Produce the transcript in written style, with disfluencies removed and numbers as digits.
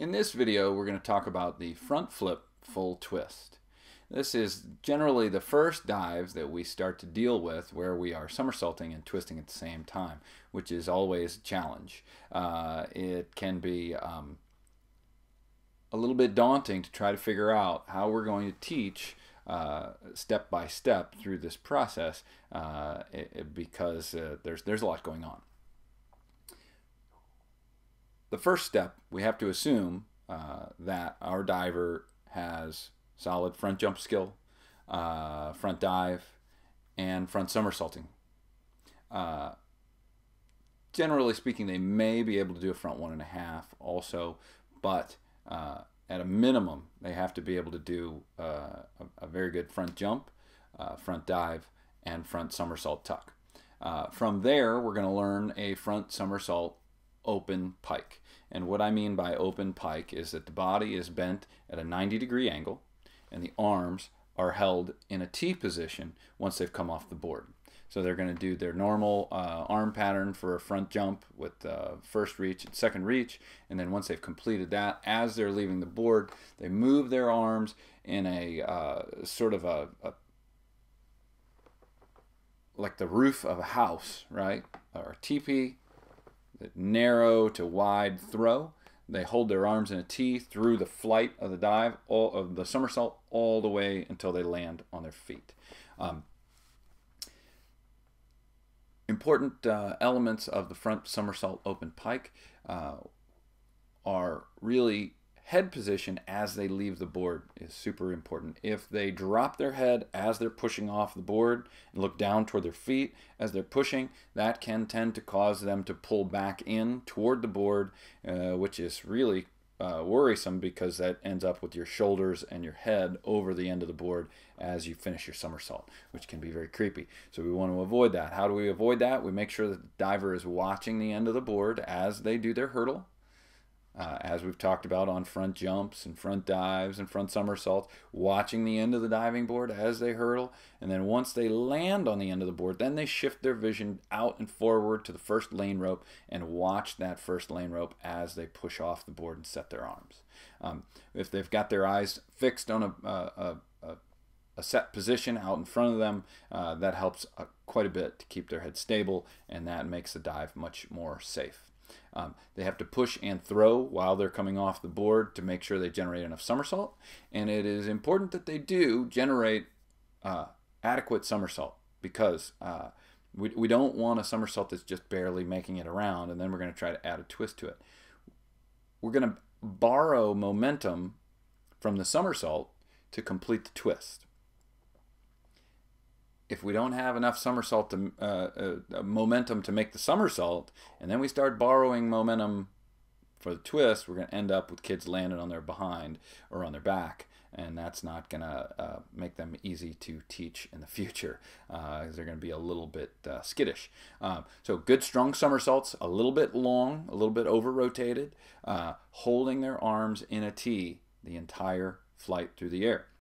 In this video, we're going to talk about the front flip full twist. This is generally the first dives that we start to deal with where we are somersaulting and twisting at the same time, which is always a challenge. It can be a little bit daunting to try to figure out how we're going to teach step by step through this process because there's a lot going on. The first step, we have to assume that our diver has solid front jump skill, front dive, and front somersaulting. Generally speaking, they may be able to do a front 1.5 also, but at a minimum, they have to be able to do a very good front jump, front dive, and front somersault tuck. From there, we're going to learn a front somersault open pike. And what I mean by open pike is that the body is bent at a 90-degree angle and the arms are held in a T position once they've come off the board. So they're going to do their normal arm pattern for a front jump with first reach and second reach, and then once they've completed that, as they're leaving the board, they move their arms in a sort of like the roof of a house, right? Or a teepee. Narrow to wide throw. They hold their arms in a T through the flight of the dive, all of the somersault, all the way until they land on their feet. Important elements of the front somersault open pike are really head position as they leave the board is super important. If they drop their head as they're pushing off the board and look down toward their feet as they're pushing, that can tend to cause them to pull back in toward the board, which is really worrisome because that ends up with your shoulders and your head over the end of the board as you finish your somersault, which can be very creepy. So we want to avoid that. How do we avoid that? We make sure that the diver is watching the end of the board as they do their hurdle. As we've talked about on front jumps and front dives and front somersaults, watching the end of the diving board as they hurdle, and then once they land on the end of the board, then they shift their vision out and forward to the first lane rope and watch that first lane rope as they push off the board and set their arms. If they've got their eyes fixed on a set position out in front of them, that helps quite a bit to keep their head stable, and that makes the dive much more safe. They have to push and throw while they're coming off the board to make sure they generate enough somersault, and it is important that they do generate adequate somersault because we don't want a somersault that's just barely making it around and then we're going to try to add a twist to it. We're going to borrow momentum from the somersault to complete the twist. If we don't have enough somersault to, momentum to make the somersault, and then we start borrowing momentum for the twist, we're going to end up with kids landing on their behind or on their back, and that's not going to make them easy to teach in the future because they're going to be a little bit skittish. So good strong somersaults, a little bit long, a little bit over-rotated, holding their arms in a T the entire flight through the air.